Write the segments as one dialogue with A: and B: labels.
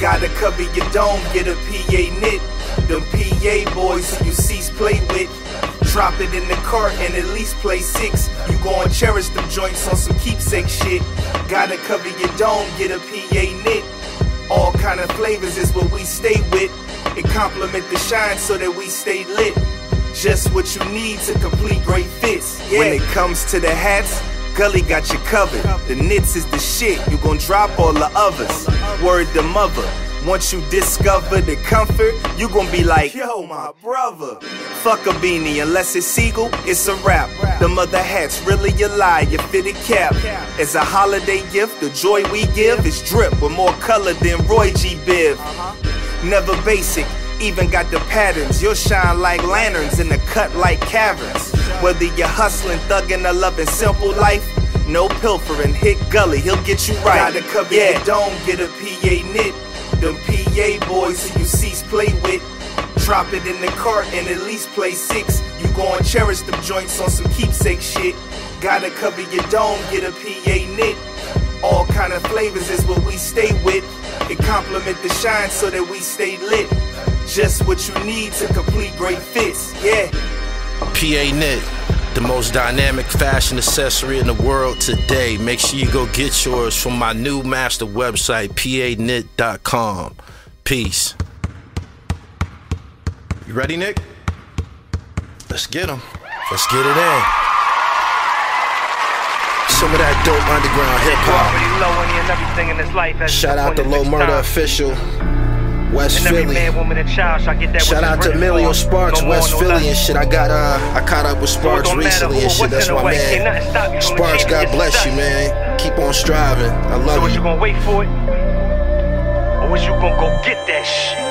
A: Gotta cover your dome, get a PA knit. Them PA boys who you cease play with. Drop it in the cart and at least play 6. You gon' cherish them joints on some keepsake shit. Gotta cover your dome, get a PA knit. All kind of flavors is what we stay with. It complement the shine so that we stay lit. Just what you need to complete great fits. Yeah. When it comes to the hats, Gully got you covered. The knits is the shit, you gon' drop all the others. Word to mother. Once you discover the comfort, you gon' be like, yo, my brother. Fuck a beanie, unless it's Seagull, it's a wrap. The mother hats, really a lie, your fitted cap. As a holiday gift, the joy we give is drip with more color than Roy G. Biv. Never basic, even got the patterns. You'll shine like lanterns in the cut like caverns. Whether you're hustling, thugging, or loving simple life, no pilfering, hit Gully, he'll get you right. Gotta cover your dome, get a PA knit. Them PA boys who you cease play with. Drop it in the cart and at least play 6. You gon' cherish them joints on some keepsake shit. Gotta cover your dome, get a PA knit. All kind of flavors is what we stay with. It complement the shine so that we stay lit. Just what you need to complete great fits, yeah.
B: PA knit, the most dynamic fashion accessory in the world today. Make sure you go get yours from my new master website, paknit.com. Peace. You ready, Nick? Let's get them. Let's get it in. Some of that dope underground hip-hop. Shout out to Low Murder Official, West Philly. Shout out to Emilio Sparks, West Philly and shit. I caught up with Sparks recently and shit. That's my man. Sparks, God bless you, man. Keep on striving. I love you.
C: So you gonna wait for it? Or is you gonna go get that shit?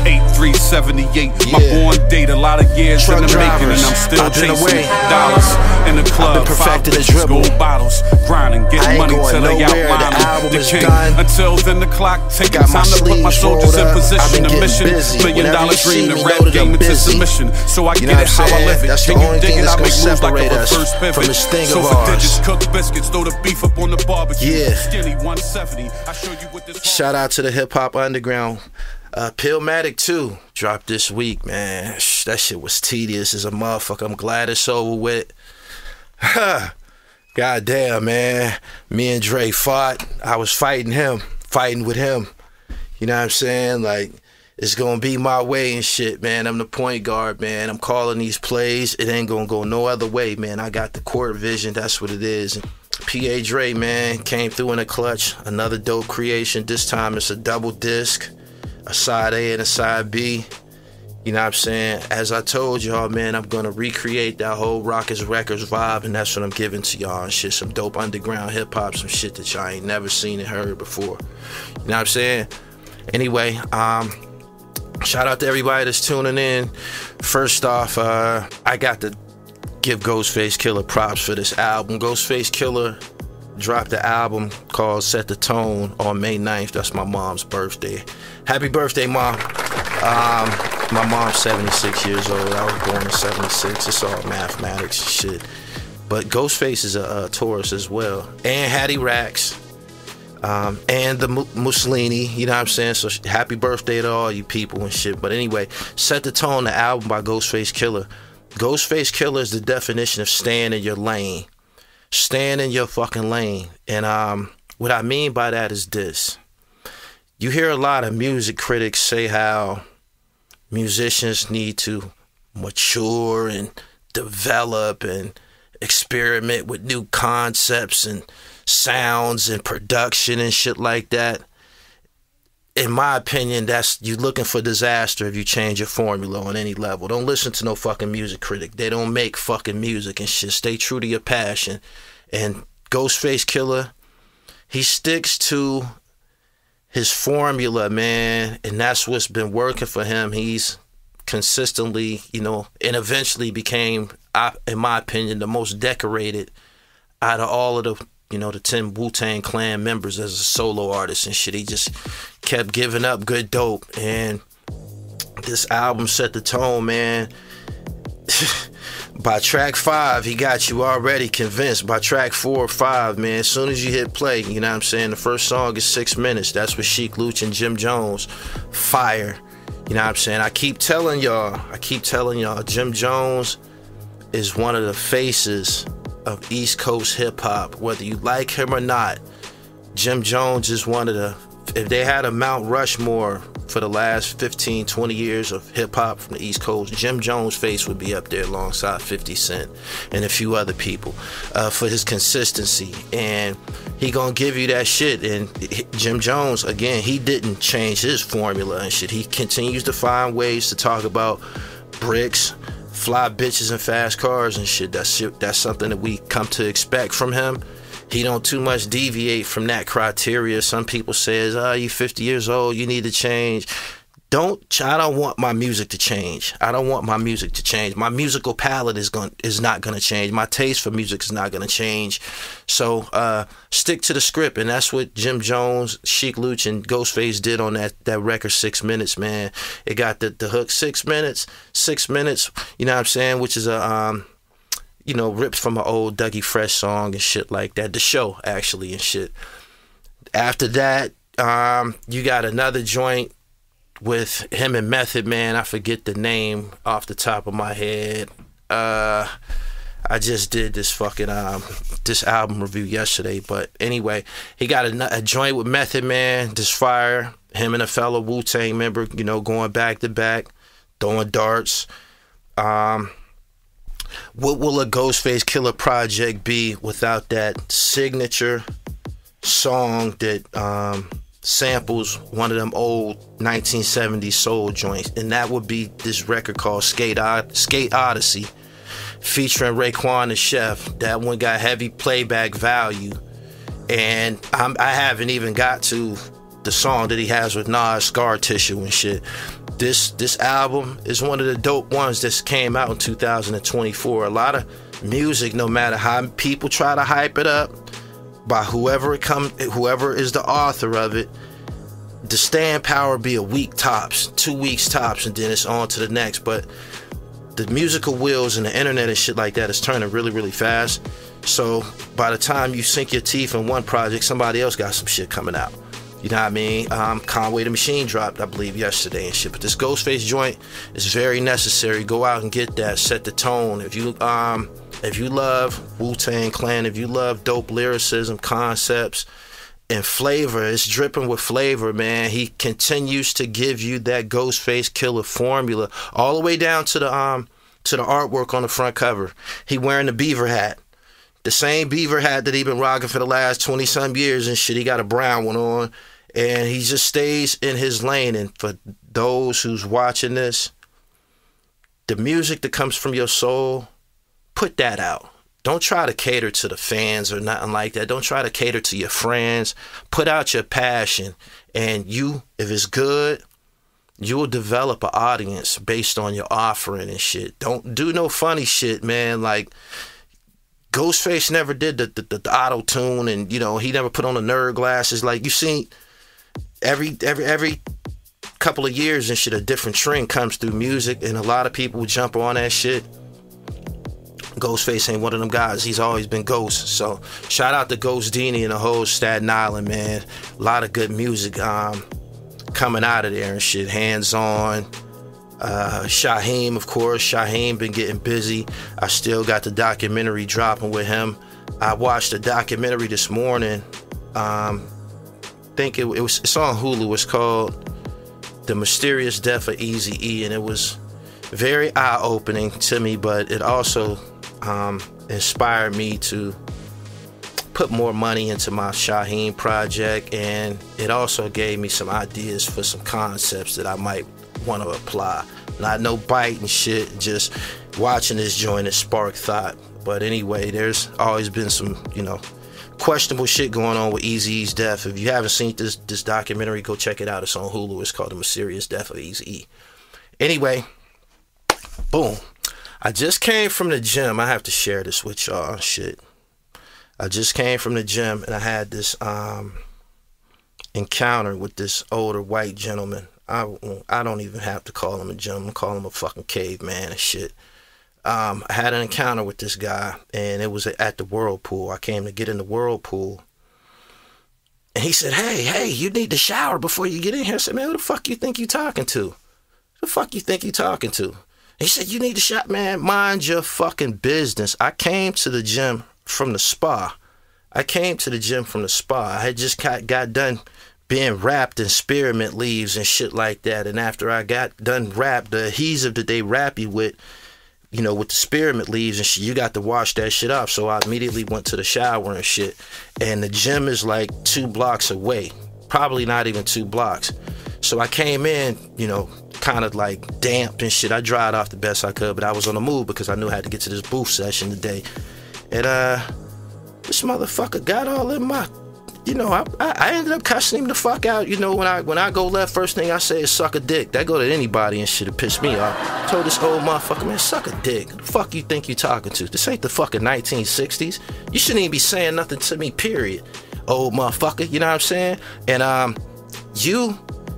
D: 8378, my born date, a lot of years
B: Truck
D: in the making, and
B: drivers.
D: I'm still
B: I've been
D: chasing
B: away.
D: dollars in the club.
B: I've been perfecting
D: 5
B: the
D: bitches,
B: dribble.
D: gold bottles, grinding,
B: I
D: getting
B: ain't
D: money
B: going
D: till they
B: nowhere.
D: outline
B: The album
D: the
B: is
D: king.
B: done.
D: Until then, the clock taking
B: Got my
D: time to put my
B: sleeves
D: soldiers
B: rolled
D: in
B: up. I've
D: position.
B: been
D: The
B: getting
D: mission,
B: busy.
D: $1 million
B: Whenever you see
D: dream, the
B: me,
D: rap
B: know that
D: game
B: I'm
D: into
B: busy.
D: submission. So I
B: You
D: get
B: know
D: it
B: what I'm
D: how I
B: saying?
D: live it.
B: That's the
D: Can you
B: only
D: dig
B: thing
D: it?
B: that's
D: I
B: gonna
D: make moves like a
B: separate us
D: reverse
B: from
D: pivot.
B: this thing
D: So
B: of
D: for
B: ours.
D: digits, cook biscuits, throw the beef up on the barbecue.
B: Yeah.
D: Skinny 170. I show you what this.
B: Shout out to the Hip Hop Underground. Pillmatic 2 dropped this week, man. That shit was tedious as a motherfucker. I'm glad it's over with. God damn, man. Me and Dre fought. I was fighting with him. You know what I'm saying? Like, it's gonna be my way and shit, man. I'm the point guard, man. I'm calling these plays. It ain't gonna go no other way, man. I got the court vision. That's what it is. PA Dre, man, came through in a clutch. Another dope creation. This time it's a double disc. A side A and a side B. You know what I'm saying? As I told y'all, man, I'm gonna recreate that whole Rockets Records vibe, and that's what I'm giving to y'all and shit. Some dope underground hip hop, some shit that y'all ain't never seen and heard before. You know what I'm saying? Anyway, shout out to everybody that's tuning in. First off, I got to give Ghostface Killah props for this album. Ghostface Killah dropped the album called Set the Tone on May 9th. That's my mom's birthday. Happy birthday, Mom. My mom's 76 years old. I was born in 76. It's all mathematics and shit. But Ghostface is a Taurus as well. And Hattie Racks. And the Mussolini. You know what I'm saying? So happy birthday to all you people and shit. But anyway, Set the Tone, the album by Ghostface Killah. Ghostface Killah is the definition of staying in your lane. Staying in your fucking lane. And what I mean by that is this. You hear a lot of music critics say how musicians need to mature and develop and experiment with new concepts and sounds and production and shit like that. In my opinion, that's you looking for disaster if you change your formula on any level. Don't listen to no fucking music critic. They don't make fucking music and shit. Stay true to your passion. And Ghostface Killah, he sticks to his formula, man, and that's what's been working for him. He's consistently, you know, and eventually became, in my opinion, the most decorated out of all of the, you know, the 10 Wu-Tang Clan members as a solo artist and shit. He just kept giving up good dope, and this album set the tone, man. By track 5, he got you already convinced. By track 4 or 5, man, as soon as you hit play, you know what I'm saying? The first song is 6 minutes. That's with Sheek Louch and Jim Jones. Fire. You know what I'm saying? I keep telling y'all, Jim Jones is one of the faces of East Coast hip hop. Whether you like him or not, Jim Jones is one of the, if they had a Mount Rushmore for the last 15, 20 years of hip hop from the East Coast, Jim Jones' face would be up there alongside 50 Cent and a few other people for his consistency. And he gonna give you that shit. And Jim Jones, again, he didn't change his formula and shit. He continues to find ways to talk about bricks, fly bitches, and fast cars and shit. That's something that we come to expect from him. He don't too much deviate from that criteria. Some people says, you 50 years old, you need to change. I don't want my music to change. I don't want my music to change. My musical palette is not gonna change. My taste for music is not gonna change. So stick to the script, and that's what Jim Jones, Sheek Louch, and Ghostface did on that record 6 minutes, man. It got the hook 6 minutes, you know what I'm saying, which is a ripped from an old Dougie Fresh song and shit like that. The Show, actually, and shit. After that, you got another joint with him and Method Man. I forget the name off the top of my head. I just did this fucking this album review yesterday, but anyway, he got a joint with Method Man. This fire. Him and a fellow Wu-Tang member, going back to back, throwing darts. What will a Ghostface Killah project be without that signature song that samples one of them old 1970s soul joints? And that would be this record called Skate Odyssey, featuring Raekwon the Chef. That one got heavy playback value, and I haven't even got to the song that he has with Nas, Scar Tissue and shit. This album is one of the dope ones that came out in 2024. A lot of music, no matter how people try to hype it up, by whoever is the author of it, the staying power be a week tops, 2 weeks tops, and then it's on to the next. But the musical wheels and the internet and shit like that is turning really, really fast. So by the time you sink your teeth in one project, somebody else got some shit coming out. You know what I mean? Conway the Machine dropped, I believe, yesterday and shit. But this Ghostface joint is very necessary. Go out and get that. Set the tone. If you love Wu-Tang Clan, if you love dope lyricism, concepts, and flavor, it's dripping with flavor, man. He continues to give you that Ghostface Killah formula, all the way down to the artwork on the front cover. He wearing the beaver hat. The same beaver hat that he been rocking for the last 20-some years and shit. He got a brown one on, and he just stays in his lane. And for those who's watching this, the music that comes from your soul, put that out. Don't try to cater to the fans or nothing like that. Don't try to cater to your friends. Put out your passion, and if it's good, you will develop an audience based on your offering and shit. Don't do no funny shit, man. Like, Ghostface never did the auto-tune, and he never put on the nerd glasses. Like, you seen every couple of years and shit, a different trend comes through music, and a lot of people would jump on that shit. Ghostface ain't one of them guys. He's always been Ghost. So shout out to Ghost Dini and the whole Staten Island, man. A lot of good music coming out of there and shit. Hands On. Shaheem, of course. Shaheem been getting busy. I still got the documentary dropping with him. I watched the documentary this morning. Think it's on Hulu. It's called The Mysterious Death of Eazy-E, and it was very eye-opening to me, but it also inspired me to put more money into my Shaheem project, and it also gave me some ideas for some concepts that I might want to apply. Not no bite and shit, just watching this joint, it sparked thought. But anyway, there's always been some, questionable shit going on with Eazy-E's death. If you haven't seen this documentary, go check it out. It's on Hulu. It's called The Mysterious Death of Eazy-E. Anyway, boom. I just came from the gym. I have to share this with y'all. Shit. I just came from the gym, and I had this encounter with this older white gentleman. I don't even have to call him a gentleman. I call him a fucking caveman and shit. I had an encounter with this guy, and it was at the whirlpool. I came to get in the whirlpool, and he said, hey, you need to shower before you get in here. I said, man, who the fuck you think you talking to? Who the fuck you think you talking to? And he said, you need to shower. Man, mind your fucking business. I came to the gym from the spa. I had just got done being wrapped in spearmint leaves and shit like that. And after I got done wrapped, the adhesive that they wrap you with, you know, with the spearmint leaves and shit, you got to wash that shit off. So I immediately went to the shower and shit. And the gym is like 2 blocks away, probably not even 2 blocks. So I came in, you know, kind of like damp and shit. I dried off the best I could, but I was on the move because I knew I had to get to this booth session today. And this motherfucker got all in my, you know, I ended up cussing him the fuck out. You know, when I go left, first thing I say is suck a dick. That go to anybody and shit, it pissed me off. I told this old motherfucker, man, suck a dick. Who the fuck you think you talking to? This ain't the fucking 1960s. You shouldn't even be saying nothing to me, period. Old motherfucker, you know what I'm saying? And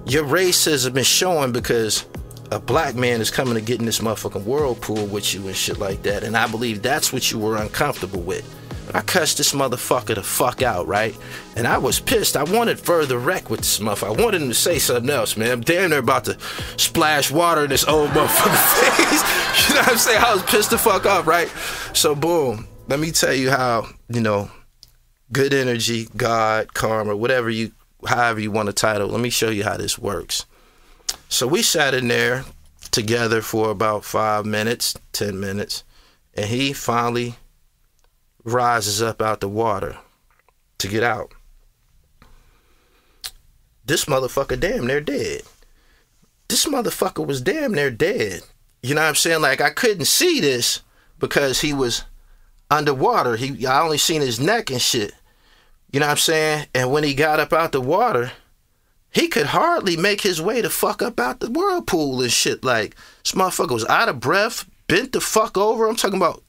B: your racism is showing because a black man is coming to get in this motherfucking whirlpool with you and shit like that. And I believe that's what you were uncomfortable with. I cussed this motherfucker the fuck out, right? And I was pissed. I wanted further wreck with this motherfucker. I wanted him to say something else, man. I'm damn near about to splash water in this old motherfucker face. You know what I'm saying? I was pissed the fuck off, right? So boom, let me tell you how, you know, good energy, God, karma, however you want to title, let me show you how this works. So we sat in there together for about 5 minutes, 10 minutes, and he finally rises up out the water to get out. This motherfucker damn near dead. This motherfucker was damn near dead. You know what I'm saying? Like, I couldn't see this because he was underwater. I only seen his neck and shit. You know what I'm saying? And when he got up out the water, he could hardly make his way the fuck up out the whirlpool and shit. Like, this motherfucker was out of breath, bent the fuck over. I'm talking about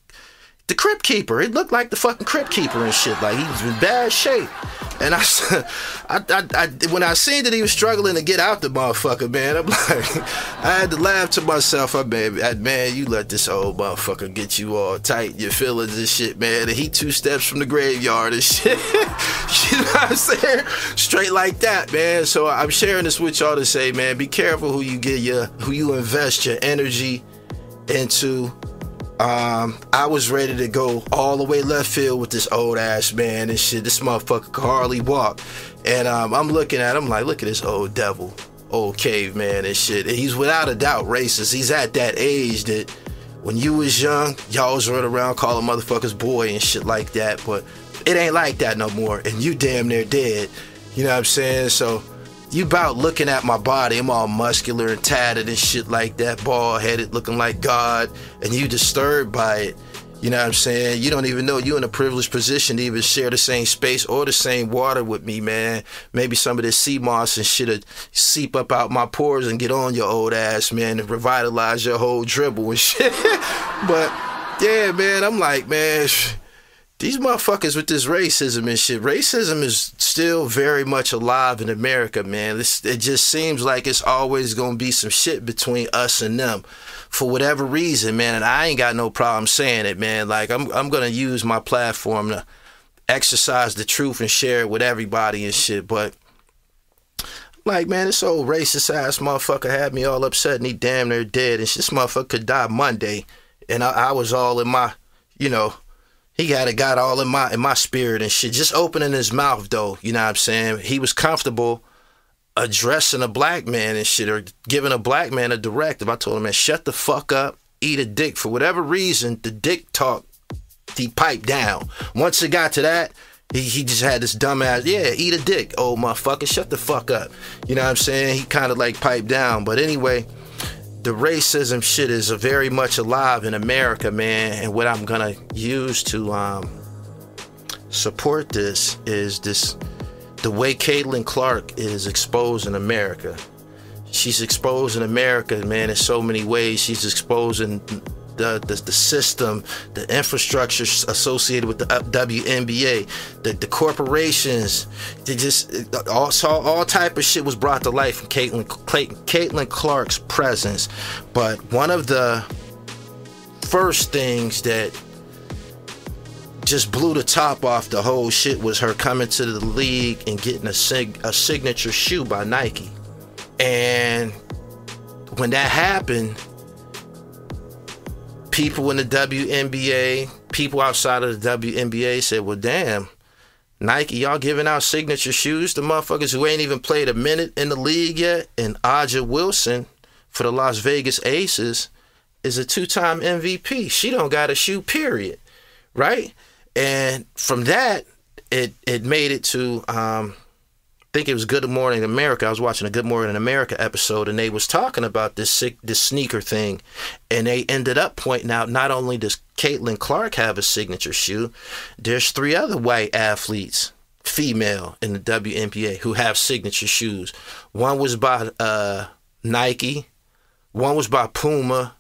B: the Crypt Keeper. It looked like the fucking Crypt Keeper and shit. Like, he was in bad shape. And I when I seen that he was struggling to get out the motherfucker, man, I'm like, I had to laugh to myself. Man, you let this old motherfucker get you all tight, your feelings and shit, man. And he 2 steps from the graveyard and shit. You know what I'm saying? Straight like that, man. So I'm sharing this with y'all to say, man, be careful who you invest your energy into. I was ready to go all the way left field with this old ass man and shit. This motherfucker could hardly walk. And I'm looking at him like, look at this old devil, old caveman and shit. And he's without a doubt racist. He's at that age that when you was young, y'all was running around calling motherfuckers boy and shit like that. But it ain't like that no more. And you damn near dead. You know what I'm saying? So you about looking at my body, I'm all muscular and tatted and shit like that, bald-headed, looking like God, and you disturbed by it. You know what I'm saying? You don't even know you in a privileged position to even share the same space or the same water with me, man. Maybe some of this sea moss and shit'll seep up out my pores and get on your old ass, man, and revitalize your whole dribble and shit. But, yeah, man, I'm like, man, these motherfuckers with this racism and shit. Racism is still very much alive in America, man. It just seems like it's always going to be some shit between us and them for whatever reason, man. And I ain't got no problem saying it, man. Like, I'm going to use my platform to exercise the truth and share it with everybody and shit. But, like, man, this old racist ass motherfucker had me all upset and he damn near dead. And this motherfucker could die Monday. And I was all in my, you know, he got all in my spirit and shit. Just opening his mouth, though, you know what I'm saying? He was comfortable addressing a black man and shit, or giving a black man a directive. I told him, man, shut the fuck up, eat a dick. For whatever reason, the dick talk, he piped down. Once it got to that, he just had this dumbass, yeah, eat a dick, old motherfucker, shut the fuck up. You know what I'm saying? He kind of like piped down. But anyway, the racism shit is very much alive in America, man. And what I'm gonna use to support this is the way Caitlyn Clark is exposing America. She's exposing America, man, in so many ways. She's exposing the system, the infrastructure associated with the WNBA, the corporations. They just all type of shit was brought to life from Caitlyn Clark's presence. But one of the first things that just blew the top off the whole shit was her coming to the league and getting a signature shoe by Nike. And when that happened, people in the WNBA, people outside of the WNBA said, well, damn, Nike, y'all giving out signature shoes to motherfuckers who ain't even played a minute in the league yet? And Aja Wilson for the Las Vegas Aces is a 2-time MVP. She don't got a shoe, period. Right? And from that, it made it to, I think it was Good Morning America. I was watching a Good Morning America episode, and they was talking about this sneaker thing. And they ended up pointing out, not only does Caitlyn Clark have a signature shoe, there's 3 other white athletes, female, in the WNBA who have signature shoes. One was by Nike. One was by Puma.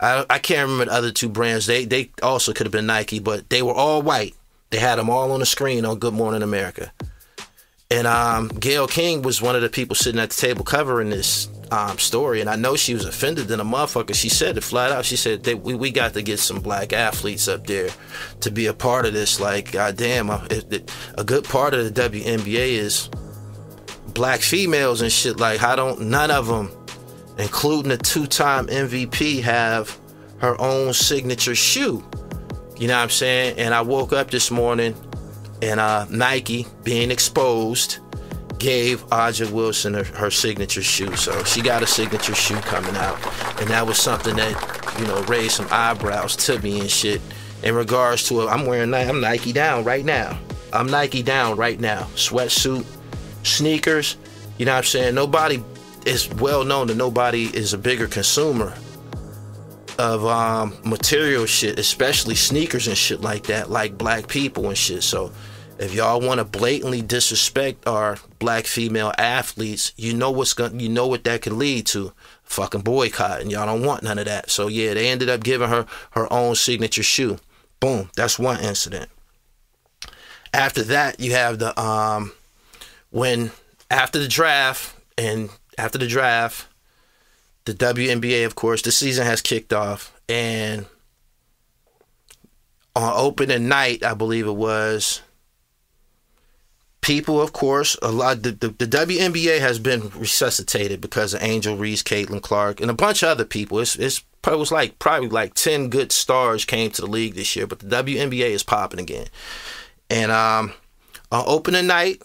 B: I can't remember the other 2 brands. They also could have been Nike, but they were all white. They had them all on the screen on Good Morning America. And Gayle King was one of the people sitting at the table covering this story, and I know she was offended in a motherfucker. She said it flat out. She said, we got to get some black athletes up there to be a part of this. Like, goddamn, a good part of the WNBA is black females and shit. Like, how don't none of them, including the 2-time MVP, have her own signature shoe? You know what I'm saying? And I woke up this morning and Nike, being exposed, gave Aja Wilson her signature shoe. So she got a signature shoe coming out. And that was something that, you know, raised some eyebrows to me and shit. In regards to I'm Nike down right now. I'm Nike down right now. Sweatsuit, sneakers, you know what I'm saying? Nobody, it's well known that nobody is a bigger consumer of material shit, especially sneakers and shit like that, like black people and shit. So if y'all want to blatantly disrespect our black female athletes, you know what that can lead to. Fucking boycott, and y'all don't want none of that. So yeah, they ended up giving her her own signature shoe. Boom, that's one incident. After that, you have the after the draft, the WNBA, of course, the season has kicked off, and on opening night, I believe it was, people, of course, the WNBA has been resuscitated because of Angel Reese, Caitlyn Clark, and a bunch of other people. It was probably like 10 good stars came to the league this year, but the WNBA is popping again. And on opening night,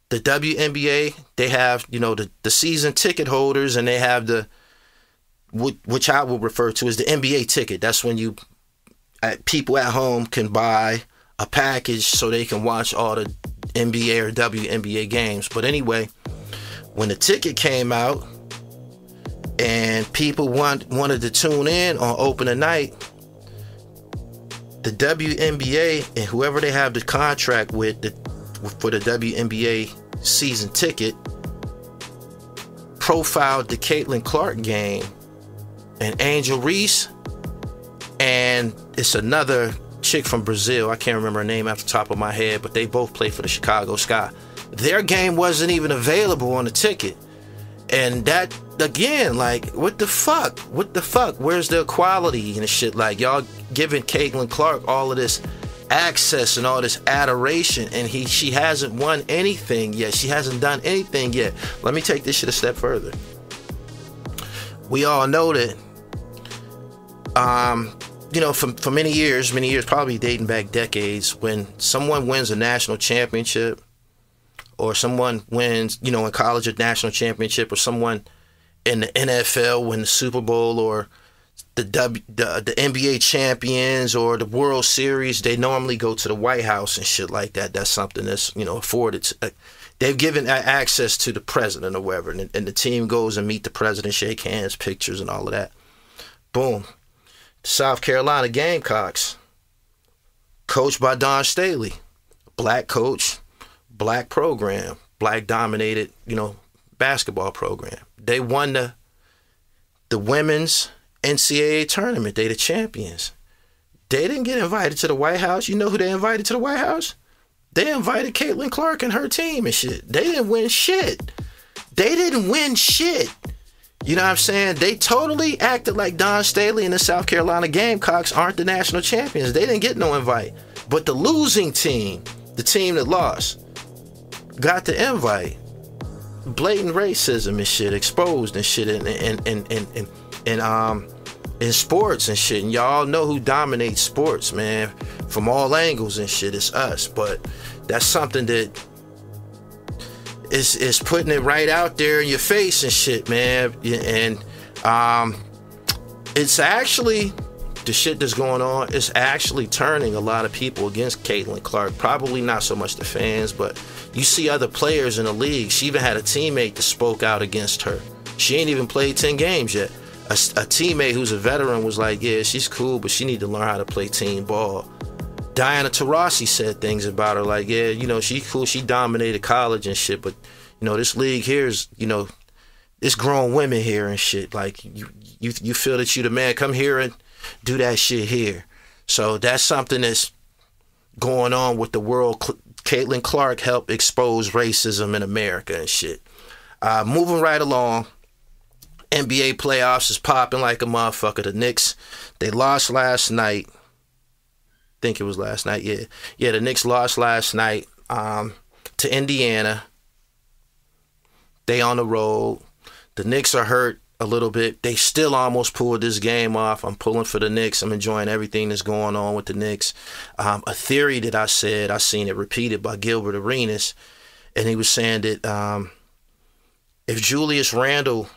B: the WNBA, they have, you know, the season ticket holders, and they have which I will refer to as the NBA ticket. That's when people at home can buy a package so they can watch all the NBA or WNBA games. But anyway, when the ticket came out and people wanted to tune in on opening night, the WNBA and whoever they have the contract with for the WNBA season ticket profiled the Caitlyn Clark game and Angel Reese, and it's another chick from Brazil. I can't remember her name off the top of my head, but they both play for the Chicago Sky. Their game wasn't even available on the ticket. And that, again, like, what the fuck? What the fuck? Where's the equality and shit? Like, y'all giving Caitlyn Clark all of this access and all this adoration, and she hasn't won anything yet. She hasn't done anything yet. Let me take this shit a step further. We all know that, you know, for many years, probably dating back decades, when someone wins a national championship, or someone wins, you know, in college a national championship, or someone in the NFL win the Super Bowl, or the NBA champions, or the World Series, they normally go to the White House and shit like that. That's something that's, you know, afforded to, they've given access to the president or whatever, and the team goes and meet the president, shake hands, pictures, and all of that. Boom. South Carolina Gamecocks, coached by Don Staley, black coach, black program, black dominated, you know, basketball program. They won the women's NCAA tournament. They the champions. They didn't get invited to the White House. You know who they invited to the White House? They invited Caitlyn Clark and her team and shit. They didn't win shit. You know what I'm saying? They totally acted like Don Staley and the South Carolina Gamecocks aren't the national champions. They didn't get no invite. But the losing team, the team that lost, got the invite. Blatant racism and shit exposed and shit in sports and shit. And y'all know who dominates sports, man, from all angles and shit. It's us. But that's something that is putting it right out there in your face and shit, man. And it's actually, the shit that's going on, it's actually turning a lot of people against Caitlyn Clark. Probably not so much the fans, but you see other players in the league. She even had a teammate that spoke out against her. She ain't even played 10 games yet. A teammate who's a veteran was like, yeah, she's cool, but she need to learn how to play team ball. Diana Taurasi said things about her like, yeah, you know, she cool, she dominated college and shit, but, you know, this league here is, you know, it's grown women here and shit. Like, you feel that you the man, come here and do that shit here. So that's something that's going on with the world. Caitlyn Clark helped expose racism in America and shit. Moving right along, NBA playoffs is popping like a motherfucker. The Knicks, they lost last night. Think it was last night, yeah. Yeah, the Knicks lost last night to Indiana. They on the road. The Knicks are hurt a little bit. They still almost pulled this game off. I'm pulling for the Knicks. I'm enjoying everything that's going on with the Knicks. A theory that I seen it repeated by Gilbert Arenas, and he was saying that if Julius Randle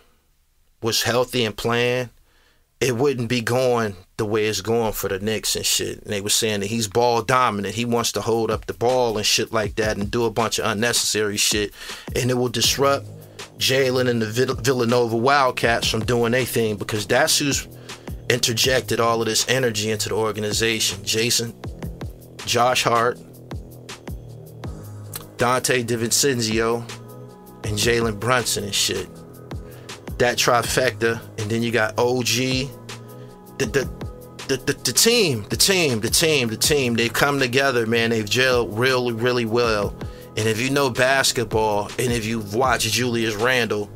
B: was healthy and playing, it wouldn't be going the way it's going for the Knicks and shit. And they were saying that he's ball dominant. He wants to hold up the ball and shit like that and do a bunch of unnecessary shit. And it will disrupt Jalen and the Villanova Wildcats from doing their thing, because that's who's interjected all of this energy into the organization. Josh Hart, Dante DiVincenzo, and Jalen Brunson and shit. That trifecta, and then you got OG, the team. They've come together, man. They've gelled really, really well. And if you know basketball, and if you've watched Julius Randle,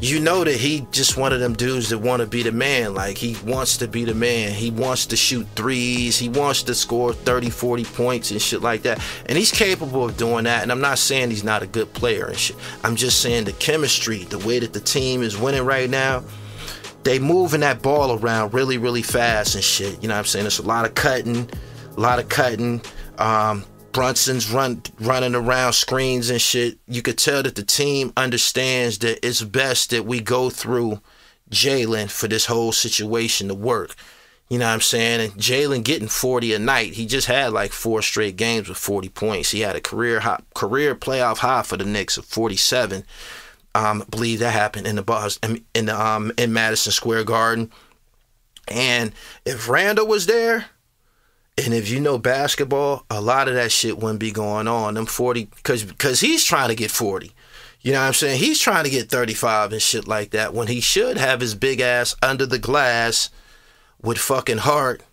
B: you know that he just one of them dudes that want to be the man. Like, he wants to be the man. He wants to shoot threes. He wants to score 30, 40 points and shit like that. And he's capable of doing that. And I'm not saying he's not a good player and shit. I'm just saying the chemistry, the way that the team is winning right now, they moving that ball around really, really fast and shit. You know what I'm saying? It's a lot of cutting. Brunson's running around screens and shit. You could tell that the team understands that it's best that we go through Jalen for this whole situation to work. You know what I'm saying? And Jalen getting 40 a night. He just had like 4 straight games with 40 points. He had a career playoff high for the Knicks of 47. I believe that happened in Madison Square Garden. And if Randall was there, and if you know basketball, a lot of that shit wouldn't be going on. Them 40, because he's trying to get 40. You know what I'm saying? He's trying to get 35 and shit like that, when he should have his big ass under the glass with fucking Hart,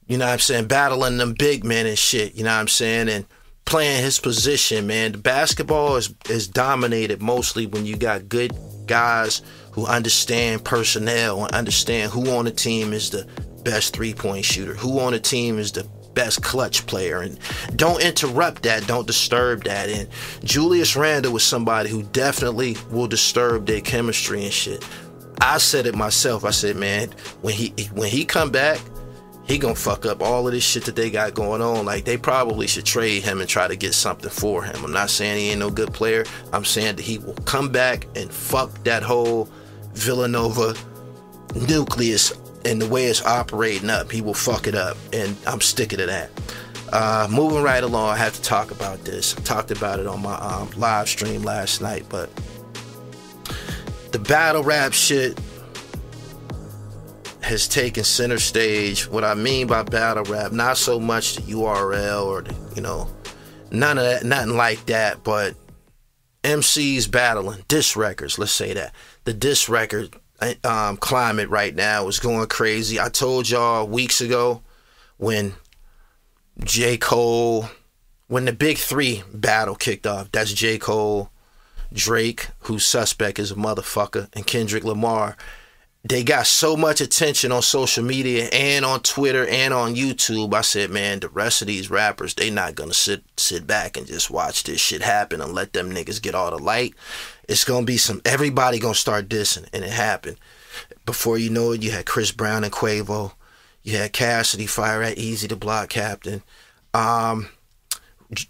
B: you know what I'm saying, battling them big men and shit, you know what I'm saying, and playing his position, man. The basketball is dominated mostly when you got good guys who understand personnel and understand who on the team is the best three-point shooter, who on the team is the best clutch player, and don't interrupt that, don't disturb that. And Julius Randle was somebody who definitely will disturb their chemistry and shit. I said it myself. I said, man, when he come back, he gonna fuck up all of this shit that they got going on. Like, they probably should trade him and try to get something for him. I'm not saying he ain't no good player. I'm saying that he will come back and fuck that whole Villanova nucleus and the way it's operating up. He will fuck it up, and I'm sticking to that. Moving right along, I have to talk about this. I talked about it on my live stream last night, but the battle rap shit has taken center stage. What I mean by battle rap, not so much the URL or the, you know, none of that, nothing like that, but MCs battling, diss records, let's say that. The diss record climate right now is going crazy. I told y'all weeks ago when J. Cole, when the big 3 battle kicked off, that's J. Cole, Drake, who's suspect as a motherfucker, and Kendrick Lamar, they got so much attention on social media and on Twitter and on YouTube. I said, man, the rest of these rappers, they not gonna sit back and just watch this shit happen and let them niggas get all the light. It's gonna be everybody gonna start dissing, and it happened. Before you know it, you had Chris Brown and Quavo. You had Cassidy fire at Easy the Block Captain.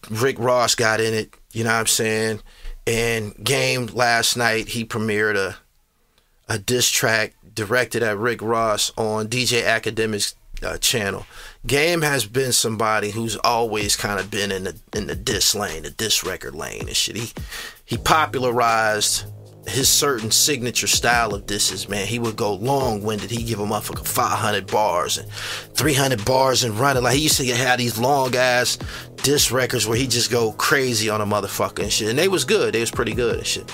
B: Rick Ross got in it, you know what I'm saying? And Game last night, he premiered a diss track directed at Rick Ross on DJ Academic's channel. Game has been somebody who's always kind of been in the diss lane, the diss record lane and shit. He popularized his certain signature style of disses, man. He would go long-winded. He'd give a motherfucker 500 bars and 300 bars and running. Like, he used to have these long-ass diss records where he just go crazy on a motherfucker and shit. And they was good. They was pretty good and shit.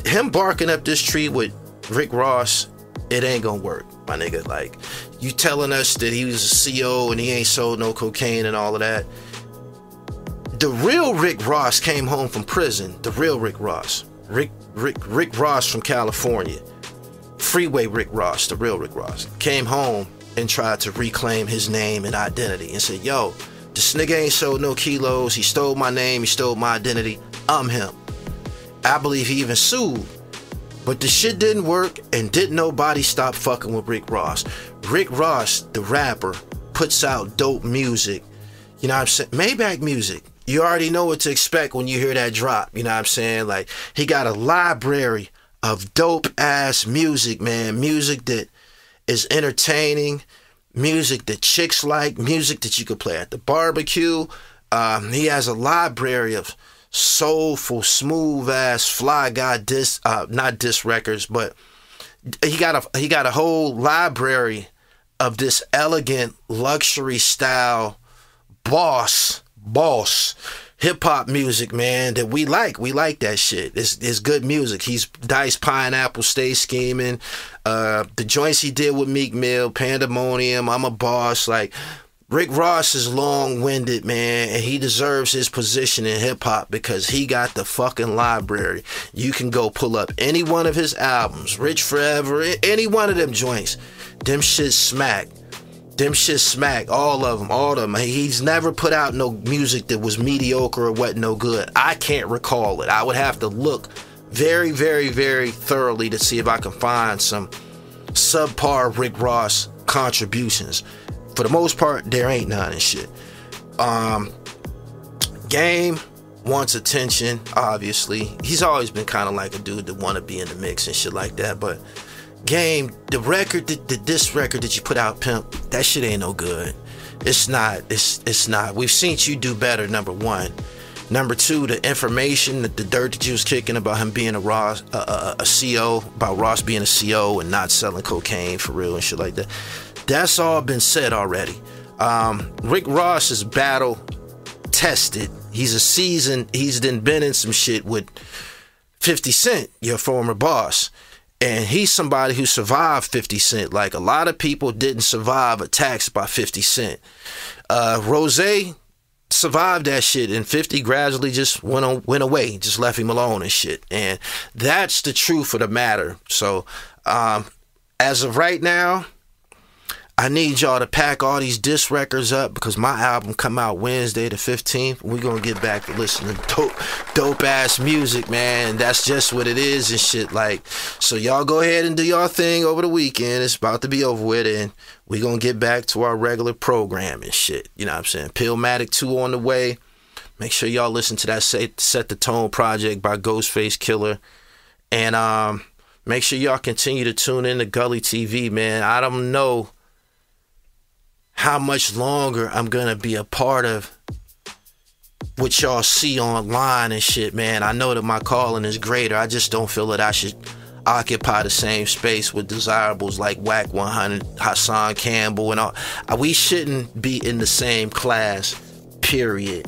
B: Him barking up this tree with Rick Ross, it ain't gonna work, my nigga. Like, you telling us that he was a CO and he ain't sold no cocaine and all of that. The real Rick Ross came home from prison. The real Rick Ross. Rick Ross from California. Freeway Rick Ross, the real Rick Ross, came home and tried to reclaim his name and identity and said, yo, this nigga ain't sold no kilos. He stole my name. He stole my identity. I'm him. I believe he even sued. But the shit didn't work, and didn't nobody stop fucking with Rick Ross. Rick Ross, the rapper, puts out dope music. You know what I'm saying? Maybach music. You already know what to expect when you hear that drop. You know what I'm saying? Like, he got a library of dope ass music, man. Music that is entertaining. Music that chicks like. Music that you could play at the barbecue. He has a library of soulful, smooth ass, fly guy not diss records, but he got a whole library of this elegant luxury style boss hip hop music, man, that we like. We like that shit. It's good music. He's Dice Pineapple, Stay Scheming, the joints he did with Meek Mill, Pandemonium, I'm a Boss. Like, Rick Ross is long-winded, man, and he deserves his position in hip-hop because he got the fucking library. You can go pull up any one of his albums, Rich Forever, any one of them joints. Them shit smack. Them shit smack. All of them. He's never put out no music that was mediocre or wasn't no good. I can't recall it. I would have to look very, very, very thoroughly to see if I can find some subpar Rick Ross contributions. For the most part, there ain't none and shit. Game wants attention, obviously. He's always been kind of like a dude that want to be in the mix and shit like that. But Game, the record, this record that you put out, Pimp, that shit ain't no good. It's not. It's not. We've seen you do better, number one. Number two, the information, the dirt that you was kicking about him being a CO, about Ross being a CO and not selling cocaine for real and shit like that. That's all been said already. Rick Ross is battle tested. He's a seasoned, he's been in some shit with 50 Cent, your former boss. And he's somebody who survived 50 Cent. Like, a lot of people didn't survive attacks by 50 Cent. Rose survived that shit, and 50 gradually just went away, just left him alone and shit. And that's the truth of the matter. So, as of right now, I need y'all to pack all these diss records up because my album come out Wednesday the 15th. We're going to get back to listening to dope ass music, man. That's just what it is and shit. Like, so y'all go ahead and do y'all thing over the weekend. It's about to be over with, and we're going to get back to our regular program and shit. You know what I'm saying? Pillmatic 2 on the way. Make sure y'all listen to that Set the Tone project by Ghostface Killah. And make sure y'all continue to tune in to Gully TV, man. I don't know how much longer I'm gonna be a part of what y'all see online and shit, man. I know that my calling is greater. I just don't feel that I should occupy the same space with desirables like Whack 100, Hassan Campbell, and all. We shouldn't be in the same class, period.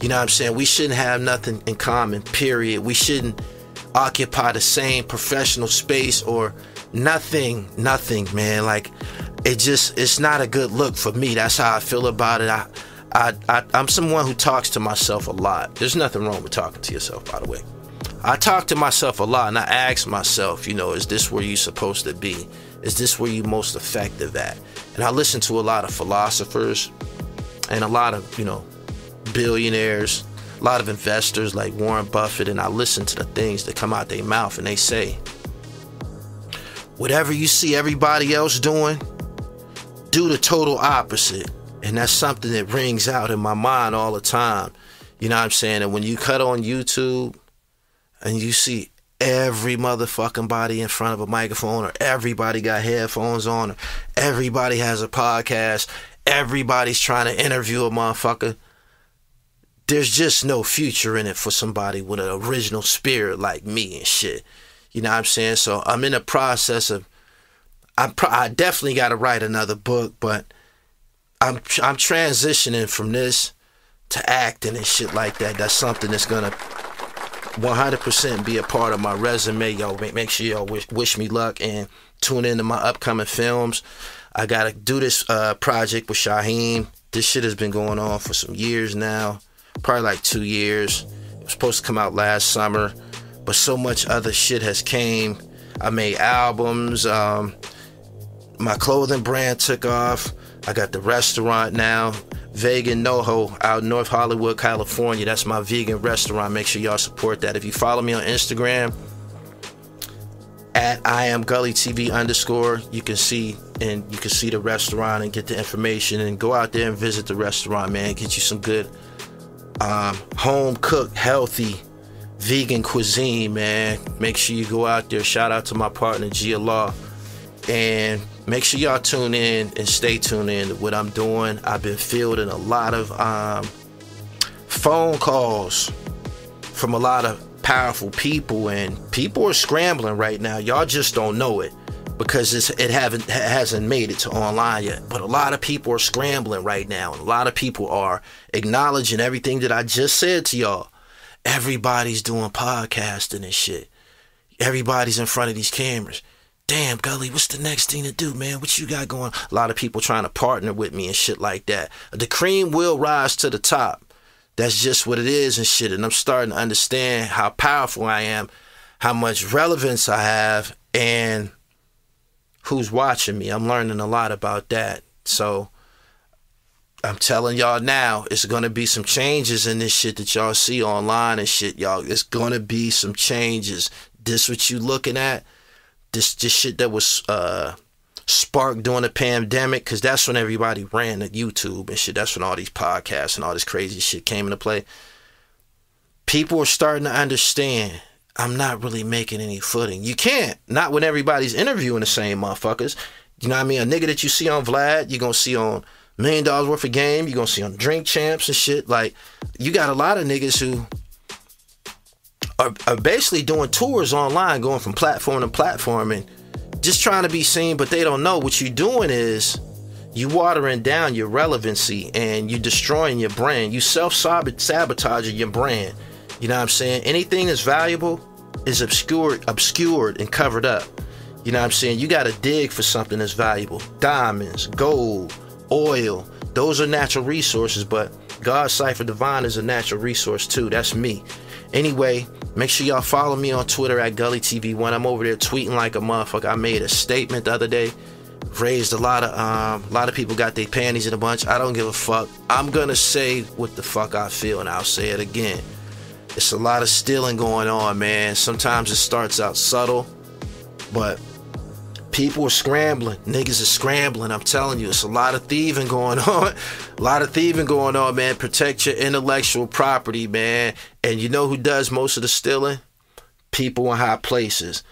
B: You know what I'm saying? We shouldn't have nothing in common, period. We shouldn't occupy the same professional space or nothing, man. Like, it's not a good look for me. That's how I feel about it. I'm someone who talks to myself a lot. There's nothing wrong with talking to yourself, by the way. I talk to myself a lot, and I ask myself, you know, is this where you're supposed to be? Is this where you're most effective at? And I listen to a lot of philosophers and a lot of, you know, billionaires, a lot of investors like Warren Buffett, and I listen to the things that come out their mouth, and they say, whatever you see everybody else doing, do the total opposite. And that's something that rings out in my mind all the time. You know what I'm saying? And when you cut on YouTube and you see every motherfucking body in front of a microphone, or everybody got headphones on, or everybody has a podcast, everybody's trying to interview a motherfucker, there's just no future in it for somebody with an original spirit like me and shit. You know what I'm saying? So I'm in the process of, I definitely got to write another book, but I'm transitioning from this to acting and shit like that. That's something that's gonna 100% be a part of my resume. Yo, make sure y'all wish me luck and tune into my upcoming films. I gotta do this project with Shaheem. This shit has been going on for some years now, probably like 2 years. It was supposed to come out last summer, but so much other shit has came. I made albums. My clothing brand took off. I got the restaurant now, Vegan NoHo, out in North Hollywood, California. That's my vegan restaurant. Make sure y'all support that. If you follow me on Instagram at IamGullyTV_, you can see the restaurant and get the information, and go out there and visit the restaurant, man. Get you some good home cooked, healthy, vegan cuisine, man. Make sure you go out there. Shout out to my partner Gia Law, and make sure y'all tune in and stay tuned in to what I'm doing. I've been fielding a lot of phone calls from a lot of powerful people, and people are scrambling right now. Y'all just don't know it because it hasn't made it to online yet. But a lot of people are scrambling right now, and a lot of people are acknowledging everything that I just said to y'all. Everybody's doing podcasting and shit. Everybody's in front of these cameras. Damn, Gully, what's the next thing to do, man? What you got going? A lot of people trying to partner with me and shit like that. The cream will rise to the top. That's just what it is and shit. And I'm starting to understand how powerful I am, how much relevance I have, and who's watching me. I'm learning a lot about that. So I'm telling y'all now, it's going to be some changes in this shit that y'all see online and shit, y'all. It's going to be some changes. This what you looking at? This shit that was sparked during the pandemic, because that's when everybody ran to YouTube and shit. That's when all these podcasts and all this crazy shit came into play. People are starting to understand I'm not really making any footing. You can't. Not when everybody's interviewing the same motherfuckers. You know what I mean? A nigga that you see on Vlad, you're going to see on $1 Million Worth of Game. You're going to see on Drink Champs and shit. Like, you got a lot of niggas who are basically doing tours online, going from platform to platform and just trying to be seen, but they don't know what you're doing is you watering down your relevancy and you destroying your brand. You self-sabotaging your brand. You know what I'm saying? Anything that's valuable is obscured and covered up. You know what I'm saying? You got to dig for something that's valuable. Diamonds, gold, oil, those are natural resources, but God's Cipher Divine is a natural resource too. That's me. Anyway, make sure y'all follow me on Twitter at GullyTV1. I'm over there tweeting like a motherfucker. I made a statement the other day. Raised a lot of people got their panties in a bunch. I don't give a fuck. I'm gonna say what the fuck I feel, and I'll say it again. It's a lot of stealing going on, man. Sometimes it starts out subtle, but people are scrambling. Niggas are scrambling. I'm telling you, it's a lot of thieving going on. A lot of thieving going on, man. Protect your intellectual property, man. And you know who does most of the stealing? People in high places.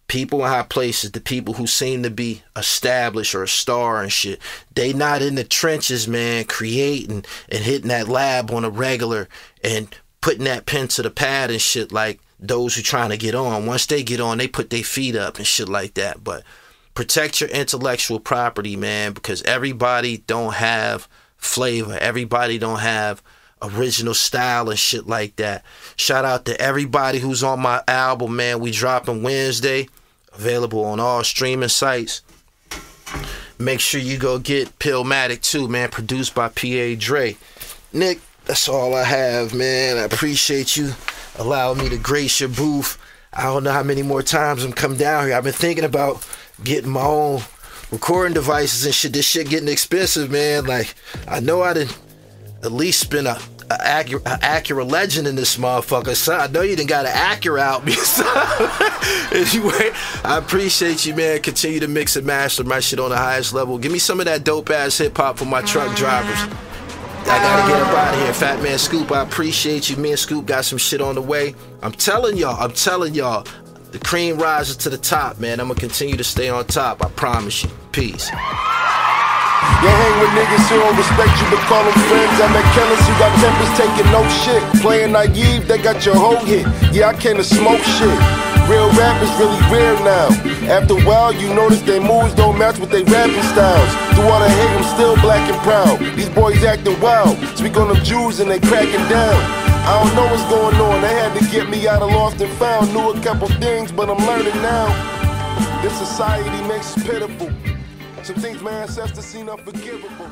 B: People in high places, the people who seem to be established or a star and shit. They not in the trenches, man, creating and hitting that lab on a regular and putting that pen to the pad and shit like those who trying to get on. Once they get on, they put their feet up and shit like that. But protect your intellectual property, man, because everybody don't have flavor. Everybody don't have original style and shit like that. Shout out to everybody who's on my album, man. We dropping Wednesday. Available on all streaming sites. Make sure you go get Pillmatic too, man. Produced by P.A. Dre. Nick, that's all I have, man. I appreciate you allowing me to grace your booth. I don't know how many more times I'm coming down here. I've been thinking about getting my own recording devices and shit. This shit getting expensive, man. Like, I know I didn't at least spend a Acura Legend in this motherfucker. So I know you done got an Acura out me. So anyway, I appreciate you, man. Continue to mix and master my shit on the highest level. Give me some of that dope ass hip hop for my truck drivers. I gotta get up out of here. Fat Man Scoop, I appreciate you. Me and Scoop got some shit on the way. I'm telling y'all, the cream rises to the top, man. I'm gonna continue to stay on top. I promise you. Peace.
E: You hang with niggas who don't respect you but call them friends. I met killers who got tempers taking no shit. Playing naive, they got your whole hit. Yeah, I came to smoke shit. Real rap is really rare now. After a while, you notice their moves don't match with their rapping styles. Through all the hate, I'm still black and proud. These boys acting wild. Speak on them Jews and they cracking down. I don't know what's going on. They had to get me out of lost and found. Knew a couple things, but I'm learning now. This society makes us pitiful. Some things my ancestors seen unforgivable.